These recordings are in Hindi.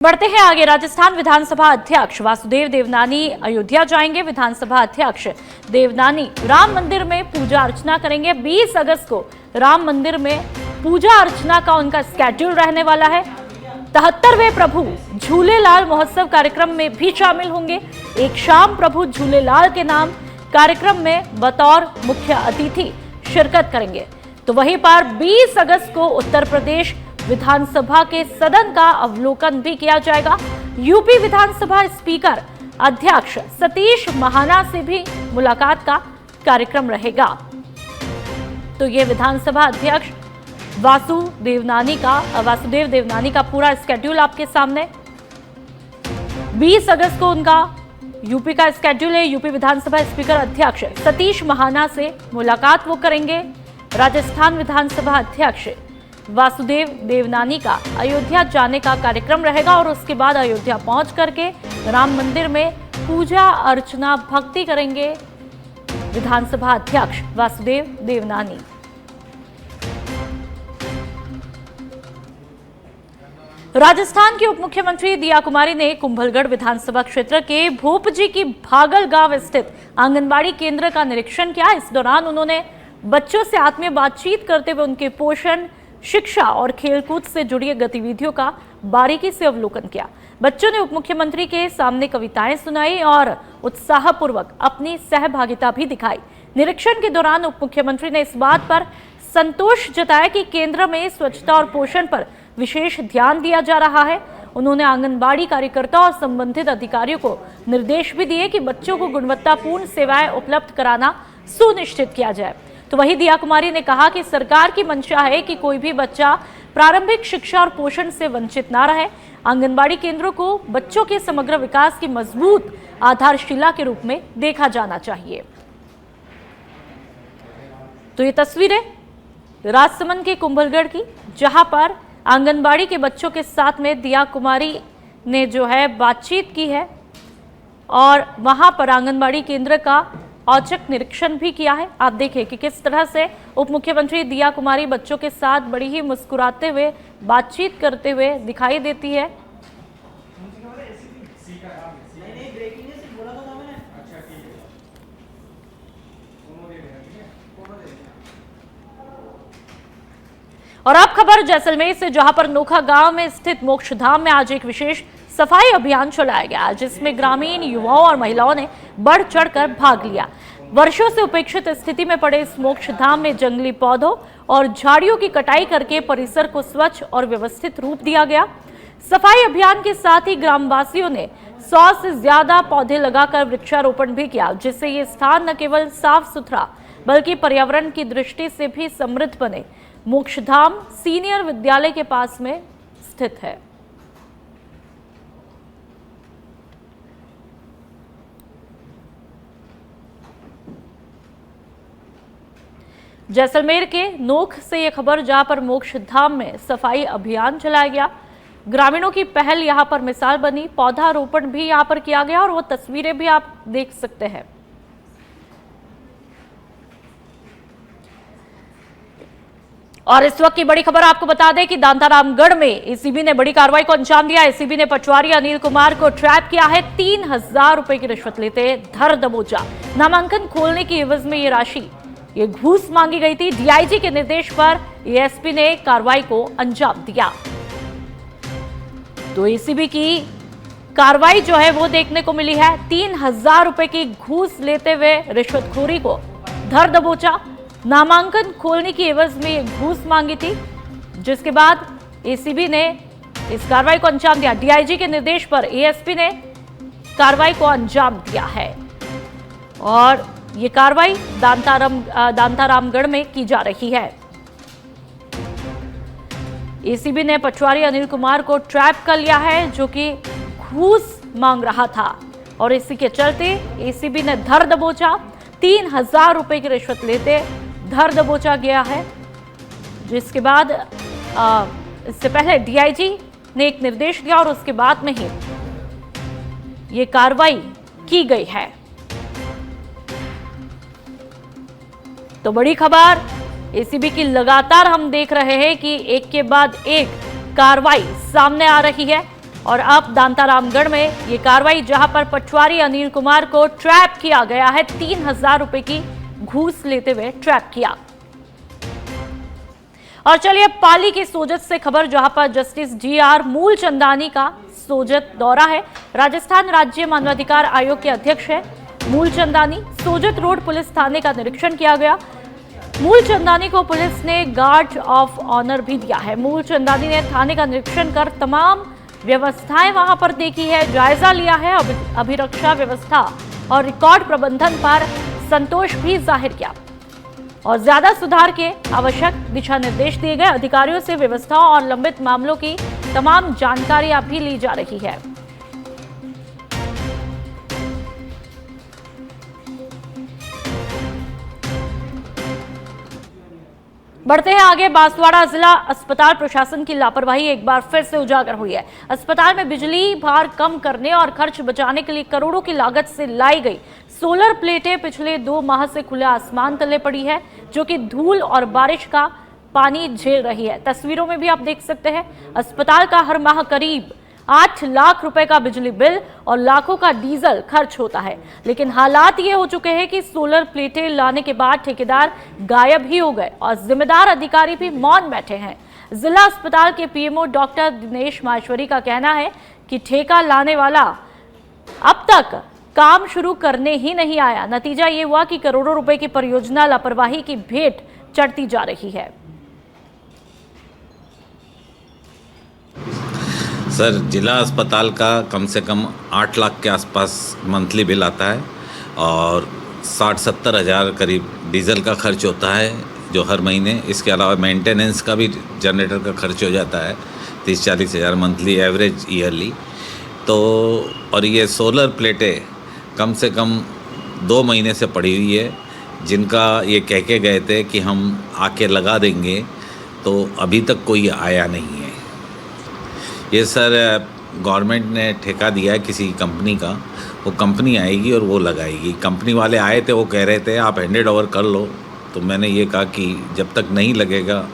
बढ़ते हैं आगे। राजस्थान विधानसभा अध्यक्ष वासुदेव देवनानी अयोध्या जाएंगे। विधानसभा अध्यक्ष देवनानी राम मंदिर में पूजा अर्चना करेंगे। 20 अगस्त को राम मंदिर में पूजा अर्चना का उनका स्केड्यूल रहने वाला है। 73वें प्रभु झूलेलाल महोत्सव कार्यक्रम में भी शामिल होंगे। एक शाम प्रभु झूलेलाल के नाम कार्यक्रम में बतौर मुख्य अतिथि शिरकत करेंगे। तो वहीं पर 20 अगस्त को उत्तर प्रदेश विधानसभा के सदन का अवलोकन भी किया जाएगा। यूपी विधानसभा स्पीकर अध्यक्ष सतीश महाना से भी मुलाकात का कार्यक्रम रहेगा। तो ये विधानसभा अध्यक्ष वासुदेव देवनानी का पूरा स्केड्यूल आपके सामने। 20 अगस्त को उनका यूपी का स्केड्यूल है। यूपी विधानसभा स्पीकर अध्यक्ष सतीश महाना से मुलाकात वो करेंगे। राजस्थान विधानसभा अध्यक्ष वासुदेव देवनानी का अयोध्या जाने का कार्यक्रम रहेगा और उसके बाद अयोध्या पहुंच करके राम मंदिर में पूजा अर्चना भक्ति करेंगे विधानसभा अध्यक्ष वासुदेव देवनानी। राजस्थान की उप मुख्यमंत्री दिया कुमारी ने कुंभलगढ़ विधानसभा क्षेत्र के भोपजी की भागल गांव स्थित आंगनबाड़ी केंद्र का निरीक्षण किया। इस दौरान उन्होंने बच्चों से आत्मीय बातचीत करते हुए उनके पोषण, शिक्षा और खेलकूद से जुड़ी गतिविधियों का बारीकी से अवलोकन किया। बच्चों ने उप मुख्यमंत्री के सामने कविताएं सुनाई और उत्साहपूर्वक अपनी सहभागिता भी दिखाई। निरीक्षण के दौरान उप मुख्यमंत्री ने इस बात पर संतोष जताया कि केंद्र में स्वच्छता और पोषण पर विशेष ध्यान दिया जा रहा है। उन्होंने आंगनबाड़ी कार्यकर्ता और संबंधित अधिकारियों को निर्देश भी दिए कि बच्चों को गुणवत्तापूर्ण सेवाएं उपलब्ध कराना सुनिश्चित किया जाए। तो वही दिया कुमारी ने कहा कि सरकार की मंशा है कि कोई भी बच्चा प्रारंभिक शिक्षा और पोषण से वंचित ना रहे। आंगनबाड़ी केंद्रों को बच्चों के समग्र विकास की मजबूत आधारशिला के रूप में देखा जाना चाहिए। तो ये तस्वीरें राजसमंद के कुंभलगढ़ की, जहां पर आंगनबाड़ी के बच्चों के साथ में दिया कुमारी ने जो है बातचीत की है और वहां पर आंगनबाड़ी केंद्र का औचक निरीक्षण भी किया है। आप देखें कि किस तरह से उप मुख्यमंत्री दिया कुमारी बच्चों के साथ बड़ी ही मुस्कुराते हुए बातचीत करते हुए दिखाई देती है। और अब खबर जैसलमेर से, जहां पर नोखा गांव में स्थित मोक्षधाम में आज एक विशेष सफाई अभियान चलाया गया, जिसमें ग्रामीण युवाओं और महिलाओं ने बढ़ चढ़कर भाग लिया। वर्षों से उपेक्षित स्थिति में पड़े इस मोक्ष धाम में जंगली पौधों और झाड़ियों की कटाई करके परिसर को स्वच्छ और व्यवस्थित रूप दिया गया। सफाई अभियान के साथ ही ग्रामवासियों ने 100 से ज्यादा पौधे लगाकर वृक्षारोपण भी किया, जिससे ये स्थान न केवल साफ सुथरा बल्कि पर्यावरण की दृष्टि से भी समृद्ध बने। मोक्षधाम सीनियर विद्यालय के पास में स्थित है। जैसलमेर के नोख से यह खबर, जहां पर मोक्षधाम में सफाई अभियान चलाया गया। ग्रामीणों की पहल यहां पर मिसाल बनी। पौधारोपण भी यहां पर किया गया और वो तस्वीरें भी आप देख सकते हैं। और इस वक्त की बड़ी खबर आपको बता दें कि दांतारामगढ़ में एसीबी ने बड़ी कार्रवाई को अंजाम दिया। एसीबी ने पटवारी अनिल कुमार को ट्रैप किया है। 3000 रुपए की रिश्वत लेते धर दबोचा। नामांकन खोलने की एवज में ये घूस मांगी गई थी। डीआईजी के निर्देश पर एएसपी ने कार्रवाई को अंजाम दिया। तो एसीबी की कार्रवाई जो है वो देखने को मिली है। 3000 रुपए की घूस लेते हुए रिश्वतखोरी को धर दबोचा। नामांकन खोलने की एवज में ये घूस मांगी थी, जिसके बाद एसीबी ने इस कार्रवाई को अंजाम दिया। डीआईजी के निर्देश पर एएसपी ने कार्रवाई को अंजाम दिया है और ये कार्रवाई दांतारामगढ़ में की जा रही है। एसीबी ने पटवारी अनिल कुमार को ट्रैप कर लिया है, जो कि घूस मांग रहा था और इसी के चलते एसीबी ने धर दबोचा। 3000 रुपए की रिश्वत लेते धर दबोचा गया है, जिसके बाद इससे पहले डीआईजी ने एक निर्देश दिया और उसके बाद में ही ये कार्रवाई की गई है। तो बड़ी खबर एसीबी की लगातार हम देख रहे हैं कि एक के बाद एक कार्रवाई सामने आ रही है। और अब दांतारामगढ़ में ये कार्रवाई, जहां पर पटवारी अनिल कुमार को ट्रैप किया गया है। 3,000 रुपए की घूस लेते हुए ट्रैप किया। और चलिए पाली की सोजत से खबर, जहां पर जस्टिस GR मूलचंदानी का सोजत दौरा है। राजस्थान राज्य मानवाधिकार आयोग के अध्यक्ष है मूलचंदानी। सोजत रोड पुलिस थाने का निरीक्षण किया गया। मूलचंदानी को पुलिस ने गार्ड ऑफ ऑनर भी दिया है। मूलचंदानी ने थाने का निरीक्षण कर तमाम व्यवस्थाएं वहां पर देखी है, जायजा लिया है। अभिरक्षा व्यवस्था और रिकॉर्ड प्रबंधन पर संतोष भी जाहिर किया और ज्यादा सुधार के आवश्यक दिशा निर्देश दिए गए। अधिकारियों से व्यवस्थाओं और लंबित मामलों की तमाम जानकारियां भी ली जा रही है। बढ़ते हैं आगे। बांसवाड़ा जिला अस्पताल प्रशासन की लापरवाही एक बार फिर से उजागर हुई है। अस्पताल में बिजली भार कम करने और खर्च बचाने के लिए करोड़ों की लागत से लाई गई सोलर प्लेटें पिछले 2 माह से खुले आसमान तले पड़ी है, जो कि धूल और बारिश का पानी झेल रही है। तस्वीरों में भी आप देख सकते हैं। अस्पताल का हर माह करीब 8 लाख रुपए का बिजली बिल और लाखों का डीजल खर्च होता है। लेकिन हालात ये हो चुके हैं कि सोलर प्लेटें लाने के बाद ठेकेदार गायब ही हो गए और जिम्मेदार अधिकारी भी मौन बैठे हैं। जिला अस्पताल के PMO डॉक्टर दिनेश माहेश्वरी का कहना है कि ठेका लाने वाला अब तक काम शुरू करने ही नहीं आया। नतीजा ये हुआ कि करोड़ों रुपए की परियोजना लापरवाही की भेंट चढ़ती जा रही है। सर, जिला अस्पताल का कम से कम 8 लाख के आसपास मंथली बिल आता है और 60-70 हज़ार करीब डीजल का खर्च होता है जो हर महीने। इसके अलावा मेंटेनेंस का भी जनरेटर का खर्च हो जाता है 30-40 हज़ार मंथली एवरेज ईयरली। तो और ये सोलर प्लेटें कम से कम 2 महीने से पड़ी हुई है, जिनका ये कह के गए थे कि हम आके लगा देंगे, तो अभी तक कोई आया नहीं है। ये सर गवर्नमेंट ने ठेका दिया है किसी कंपनी का, वो कंपनी आएगी और वो लगाएगी। कंपनी वाले आए थे, वो कह रहे थे आप हैंडेड ओवर कर लो, तो मैंने ये कहा कि जब तक नहीं लगेगा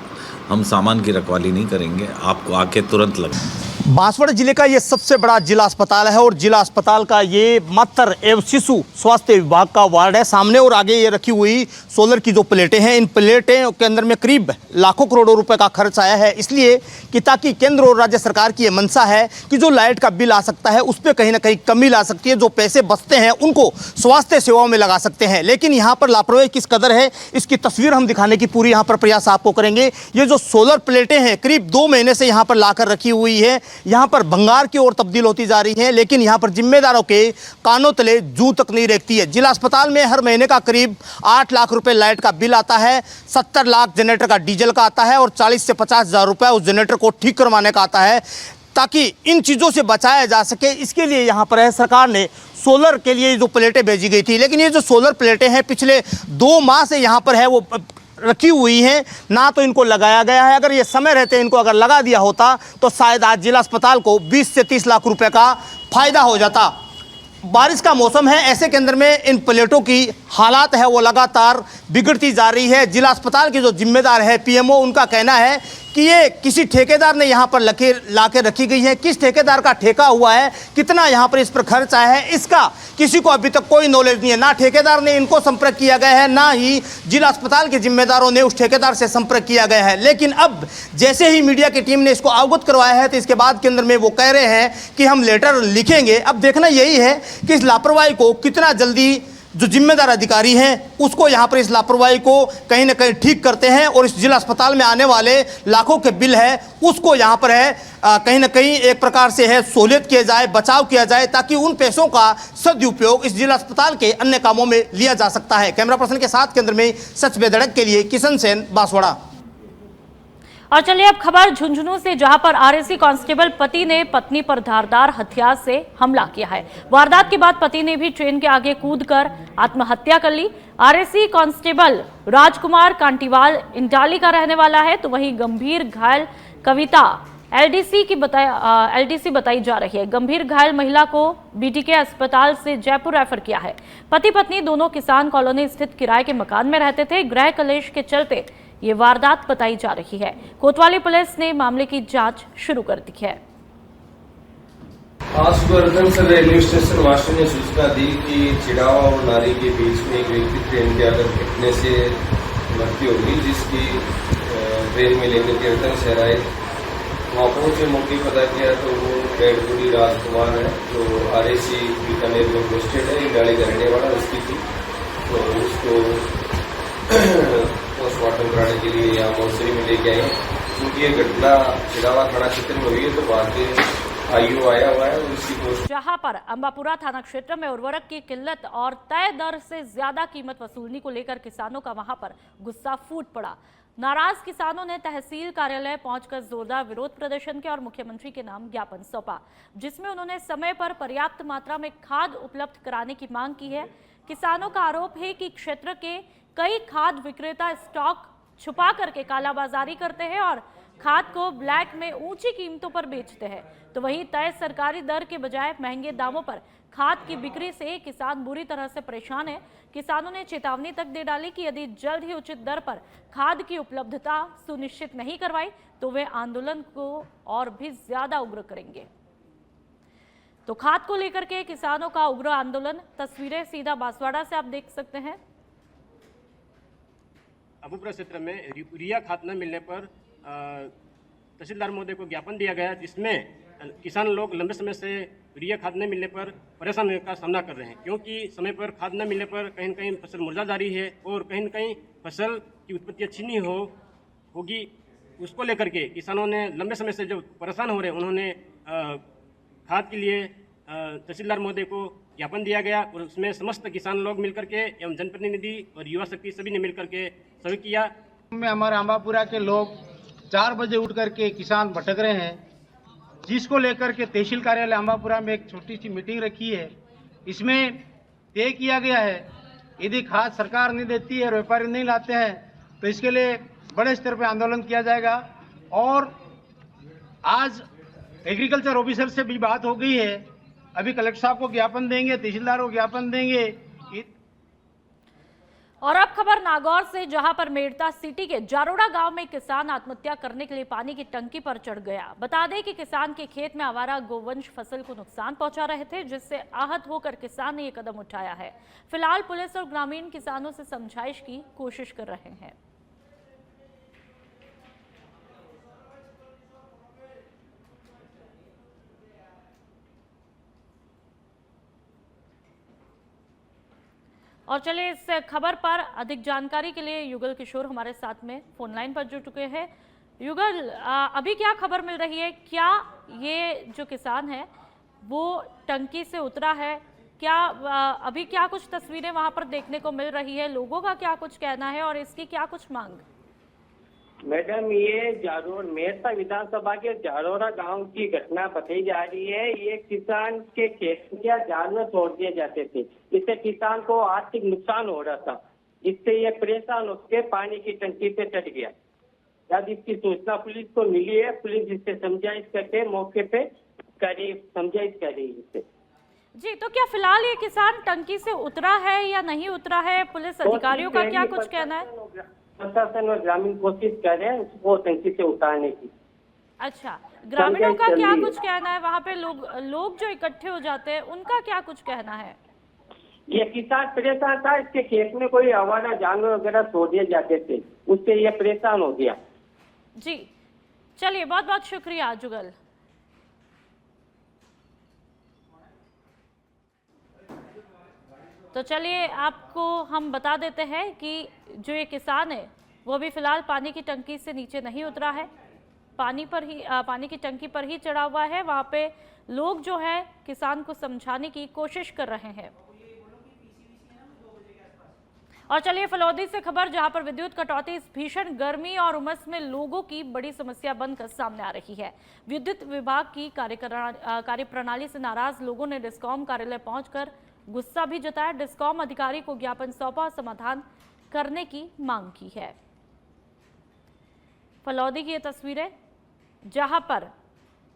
हम सामान की रखवाली नहीं करेंगे, आपको आके तुरंत लगा। बांसवाड़ा जिले का ये सबसे बड़ा जिला अस्पताल है और जिला अस्पताल का ये मातृ एवं शिशु स्वास्थ्य विभाग का वार्ड है। सामने और आगे ये रखी हुई सोलर की जो प्लेटें हैं, इन प्लेटें के अंदर में करीब लाखों करोड़ों रुपए का खर्च आया है, इसलिए कि ताकि केंद्र और राज्य सरकार की ये मंशा है कि जो लाइट का बिल आ सकता है उस पर कहीं ना कहीं कमी ला सकती है। जो पैसे बचते हैं उनको स्वास्थ्य सेवाओं में लगा सकते हैं। लेकिन यहाँ पर लापरवाही किस कदर है, इसकी तस्वीर हम दिखाने की पूरी यहाँ पर प्रयास आपको करेंगे। ये जो सोलर प्लेटें हैं करीब 2 महीने से यहाँ पर लाकर रखी हुई है, यहाँ पर भंगार की ओर तब्दील होती जा रही है। लेकिन यहाँ पर जिम्मेदारों के कानों तले जूं तक नहीं रेखती है। जिला अस्पताल में हर महीने का करीब 8 लाख रुपए लाइट का बिल आता है, 70 लाख जनरेटर का डीजल का आता है और 40 से 50 हज़ार रुपए उस जनरेटर को ठीक करवाने का आता है। ताकि इन चीज़ों से बचाया जा सके, इसके लिए यहाँ पर है सरकार ने सोलर के लिए जो प्लेटें भेजी गई थी। लेकिन ये जो सोलर प्लेटें हैं पिछले 2 माह से यहाँ पर है वो रखी हुई हैं, ना तो इनको लगाया गया है। अगर ये समय रहते इनको अगर लगा दिया होता तो शायद आज जिला अस्पताल को 20 से 30 लाख रुपए का फायदा हो जाता। बारिश का मौसम है, ऐसे के अंदर में इन प्लेटों की हालात है वो लगातार बिगड़ती जा रही है। जिला अस्पताल के जो जिम्मेदार है PMO, उनका कहना है कि ये किसी ठेकेदार ने यहाँ पर ला के रखी गई है। किस ठेकेदार का ठेका हुआ है, कितना यहाँ पर इस पर खर्च आया है, इसका किसी को अभी तक कोई नॉलेज नहीं है। ना ठेकेदार ने इनको संपर्क किया गया है, ना ही जिला अस्पताल के जिम्मेदारों ने उस ठेकेदार से संपर्क किया गया है। लेकिन अब जैसे ही मीडिया की टीम ने इसको अवगत करवाया है तो इसके बाद के अंदर में वो कह रहे हैं कि हम लेटर लिखेंगे। अब देखना यही है कि इस लापरवाही को कितना जल्दी जो जिम्मेदार अधिकारी हैं उसको यहाँ पर इस लापरवाही को कहीं ना कहीं ठीक करते हैं और इस जिला अस्पताल में आने वाले लाखों के बिल है उसको यहाँ पर है कहीं ना कहीं एक प्रकार से है सहूलियत किया जाए, बचाव किया जाए, ताकि उन पैसों का सदुपयोग इस जिला अस्पताल के अन्य कामों में लिया जा सकता है। कैमरा पर्सन के साथ केंद्र में सच बेधड़क के लिए किशन सेन, बांसवाड़ा। और चलिए अब खबर झुंझुनू से, जहां पर RAC कांस्टेबल पति ने पत्नी पर धारदार हथियार से हमला किया है। वारदात के बाद पति ने भी ट्रेन के आगे कूदकर आत्महत्या कर ली। RAC कांस्टेबल राजकुमार कांटीवाल इंटाली का रहने वाला है, तो वहीं गंभीर घायल कविता LDC बताई जा रही है। गंभीर घायल महिला को BTK अस्पताल से जयपुर रेफर किया है। पति पत्नी दोनों किसान कॉलोनी स्थित किराए के मकान में रहते थे। गृह कलेश के चलते ये वारदात बताई जा रही है। कोतवाली पुलिस ने मामले की जांच शुरू कर दी है। आज सुबह सर रेलवे स्टेशन मास्टर ने सूचना दी कि चिड़ावा और नारी के बीच में एक व्यक्ति ट्रेन के आगे घटने से मृत्यु हो गई, जिसकी ट्रेन में लेकर के रतन शहर आए। वहाँ पहुंचे, मौके पता किया तो वो डेड बॉडी राजकुमार है, जो RAC बीकानेर में पोस्टेड है, इंडाली का रहने वाला उसकी थी। तो उसको पोस्टमार्टम कराने के लिए यहाँ मोर्चरी में लेके आए, क्योंकि ये घटना चिड़ावा थाना क्षेत्र में हुई है। तो वहाँ के IU आया हुआ है, उसकी पोस्ट। जहां पर अंबापुरा थाना क्षेत्र में उर्वरक की किल्लत और तय दर से ज्यादा कीमत वसूलने को लेकर किसानों का वहां पर गुस्सा फूट पड़ा। नाराज किसानों ने तहसील कार्यालय पहुंचकर जोरदार विरोध प्रदर्शन किया और मुख्यमंत्री के नाम ज्ञापन सौंपा, जिसमें उन्होंने समय पर पर्याप्त मात्रा में खाद उपलब्ध कराने की मांग की है। किसानों का आरोप है कि क्षेत्र के कई खाद विक्रेता स्टॉक छुपा करके कालाबाजारी करते हैं और खाद को ब्लैक में ऊंची कीमतों पर बेचते हैं। तो वहीं तय सरकारी दर के बजाय महंगे दामों पर खाद की बिक्री से किसान बुरी तरह से परेशान है। किसानों ने चेतावनी तक दे डाली कि यदि जल्द ही उचित दर पर खाद की उपलब्धता सुनिश्चित नहीं करवाई तो वे आंदोलन को और भी ज्यादा उग्र करेंगे। तो खाद को लेकर के किसानों का उग्र आंदोलन, तस्वीरें सीधा बांसवाड़ा से आप देख सकते हैं। अंबापुरा क्षेत्र में यूरिया खाद न मिलने पर तहसीलदार महोदय को ज्ञापन दिया गया, जिसमें किसान लोग लंबे समय से यूरिया खाद न मिलने पर परेशानी का सामना कर रहे हैं, क्योंकि समय पर खाद न मिलने पर कहीं न कहीं फसल मुरझा जा रही है और कहीं न कहीं फसल की उत्पत्ति अच्छी नहीं होगी। उसको लेकर के किसानों ने लंबे समय से जो परेशान हो रहे हैं, उन्होंने खाद के लिए तहसीलदार महोदय को ज्ञापन दिया गया और उसमें समस्त किसान लोग मिलकर के एवं जनप्रतिनिधि और युवा शक्ति सभी ने मिलकर के सहयोग किया। में हमारे अंबापुरा के लोग 4 बजे उठ करके किसान भटक रहे हैं, जिसको लेकर के तहसील कार्यालय अंबापुरा में एक छोटी सी मीटिंग रखी है। इसमें तय किया गया है यदि खाद सरकार नहीं देती है, व्यापारी नहीं लाते हैं, तो इसके लिए बड़े स्तर पर आंदोलन किया जाएगा। और आज एग्रीकल्चर ऑफिसर से भी बात हो गई है, अभी कलेक्टर साहब को ज्ञापन देंगे, तहसीलदार को ज्ञापन देंगे। और अब खबर नागौर से, जहां पर मेड़ता सिटी के जारोड़ा गांव में किसान आत्महत्या करने के लिए पानी की टंकी पर चढ़ गया। बता दें कि किसान के खेत में आवारा गोवंश फसल को नुकसान पहुंचा रहे थे, जिससे आहत होकर किसान ने यह कदम उठाया है। फिलहाल पुलिस और ग्रामीण किसानों से समझाइश की कोशिश कर रहे हैं। और चलिए इस खबर पर अधिक जानकारी के लिए युगल किशोर हमारे साथ में फोन लाइन पर जुड़ चुके हैं। युगल, अभी क्या खबर मिल रही है? क्या ये जो किसान है वो टंकी से उतरा है? क्या अभी क्या कुछ तस्वीरें वहां पर देखने को मिल रही है? लोगों का क्या कुछ कहना है और इसकी क्या कुछ मांग? मैडम, ये मेड़ता विधानसभा के जारोरा गांव की घटना बताई जा रही है। ये किसान के खेत में जाल में छोड़ दिए जाते थे, इससे किसान को आर्थिक नुकसान हो रहा था। इससे ये परेशान होकर पानी की टंकी पे चढ़ गया। जब इसकी सूचना पुलिस को मिली है, पुलिस इससे समझाइश करके मौके पे समझाइश कर रही है। जी, तो क्या फिलहाल ये किसान टंकी से उतरा है या नहीं उतरा है? पुलिस अधिकारियों का क्या कुछ कहना है? प्रशासन और ग्रामीण कोशिश कर रहे हैं उसको टंकी से उतारने की। अच्छा, ग्रामीणों का क्या कुछ कहना है? वहाँ पे लोग जो इकट्ठे हो जाते हैं उनका क्या कुछ कहना है? ये किसान परेशान था, इसके खेत में कोई आवारा जानवर वगैरह छोड़ दिए जाते थे, उससे ये परेशान हो गया। जी, चलिए बहुत बहुत शुक्रिया जुगल। तो चलिए आपको हम बता देते हैं कि जो ये किसान है वो अभी फिलहाल पानी की टंकी से नीचे नहीं उतरा है, पानी की टंकी पर ही चढ़ा हुआ है। वहाँ पे लोग जो है किसान को समझाने की कोशिश कर रहे हैं। और चलिए फलौदी से खबर, जहां पर विद्युत कटौती इस भीषण गर्मी और उमस में लोगों की बड़ी समस्या बनकर सामने आ रही है। विद्युत विभाग की कार्यप्रणाली से नाराज लोगों ने डिस्कॉम कार्यालय पहुंचकर गुस्सा भी जताया। डिस्कॉम अधिकारी को ज्ञापन सौंपा और समाधान करने की मांग की है। फलौदी की ये तस्वीरें, जहां पर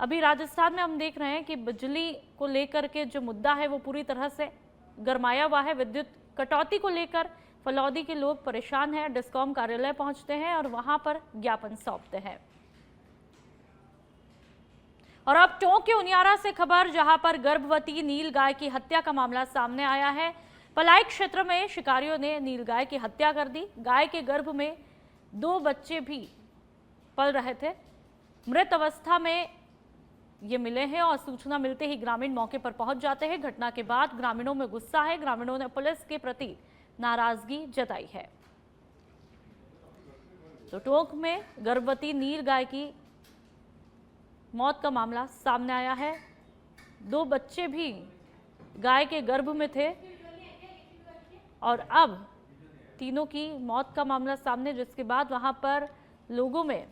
अभी राजस्थान में हम देख रहे हैं कि बिजली को लेकर के जो मुद्दा है वो पूरी तरह से गरमाया हुआ है। विद्युत कटौती को लेकर फलौदी के लोग परेशान हैं, डिस्कॉम कार्यालय पहुंचते हैं और वहां पर ज्ञापन सौंपते हैं। और अब टोंक के उनियारा से खबर, जहां पर गर्भवती नील गाय की हत्या का मामला सामने आया है। पलाई क्षेत्र में शिकारियों ने नील गाय की हत्या कर दी। गाय के गर्भ में 2 बच्चे भी पल रहे थे। मृत अवस्था में ये मिले हैं और सूचना मिलते ही ग्रामीण मौके पर पहुंच जाते हैं। घटना के बाद ग्रामीणों में गुस्सा है। ग्रामीणों ने पुलिस के प्रति नाराजगी जताई है। तो टोंक में गर्भवती नील गाय की मौत का मामला सामने आया है। 2 बच्चे भी गाय के गर्भ में थे और अब तीनों की मौत का मामला सामने, जिसके बाद वहां पर लोगों में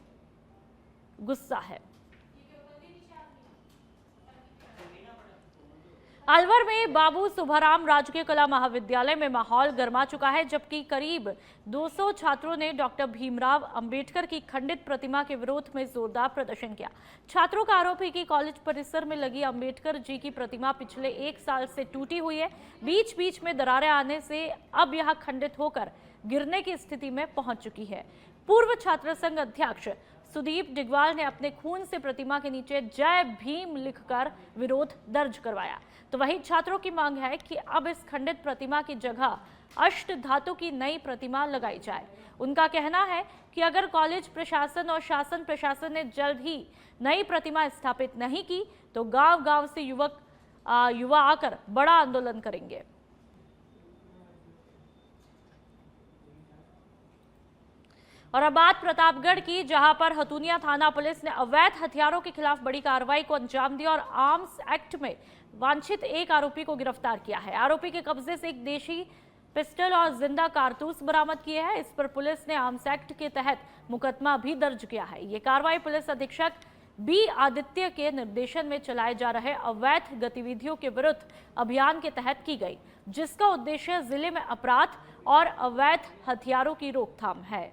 गुस्सा है। अलवर में बाबू सुभाराम राजकीय कला महाविद्यालय में माहौल गर्मा चुका है, जबकि करीब 200 छात्रों ने डॉक्टर भीमराव अंबेडकर की खंडित प्रतिमा के विरोध में जोरदार प्रदर्शन किया। छात्रों का आरोप है कि कॉलेज परिसर में लगी अंबेडकर जी की प्रतिमा पिछले 1 साल से टूटी हुई है। बीच बीच में दरारें आने से अब यह खंडित होकर गिरने की स्थिति में पहुंच चुकी है। पूर्व छात्र संघ अध्यक्ष सुदीप डिगवाल ने अपने खून से प्रतिमा के नीचे जय भीम लिखकर विरोध दर्ज करवाया। तो वही छात्रों की मांग है कि अब इस खंडित प्रतिमा की जगह अष्ट धातु की नई प्रतिमा लगाई जाए। उनका कहना है कि अगर कॉलेज प्रशासन और शासन प्रशासन ने जल्द ही नई प्रतिमा स्थापित नहीं की तो गांव-गांव से युवा आकर बड़ा आंदोलन करेंगे। और अब बात प्रतापगढ़ की, जहां पर हथुनिया थाना पुलिस ने अवैध हथियारों के खिलाफ बड़ी कार्रवाई को अंजाम दिया और आर्म्स एक्ट में वांछित एक आरोपी को गिरफ्तार किया है। आरोपी के कब्जे से एक देशी पिस्टल और जिंदा कारतूस बरामद किए हैं। इस पर पुलिस ने आर्म्स एक्ट के तहत मुकदमा भी दर्ज किया है। ये कार्रवाई पुलिस अधीक्षक बी आदित्य के निर्देशन में चलाए जा रहे अवैध गतिविधियों के विरुद्ध अभियान के तहत की गई, जिसका उद्देश्य जिले में अपराध और अवैध हथियारों की रोकथाम है।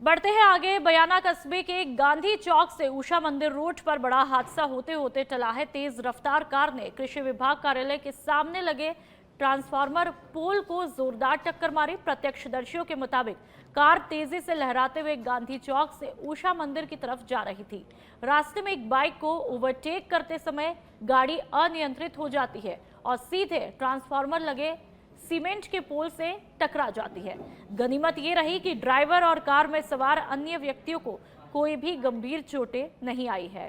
बढ़ते हैं आगे। बयाना कस्बे के गांधी चौक से उषा मंदिर रोड पर बड़ा हादसा होते होते टला है। तेज रफ्तार कार ने कृषि विभाग कार्यालय के सामने लगे ट्रांसफार्मर पोल को जोरदार टक्कर मारी। प्रत्यक्षदर्शियों के मुताबिक कार तेजी से लहराते हुए गांधी चौक से उषा मंदिर की तरफ जा रही थी। रास्ते में एक बाइक को ओवरटेक करते समय गाड़ी अनियंत्रित हो जाती है और सीधे ट्रांसफार्मर लगे सीमेंट के पोल से टकरा जाती है। गनीमत ये रही कि ड्राइवर और कार में सवार अन्य व्यक्तियों को कोई भी गंभीर चोटें नहीं आई है।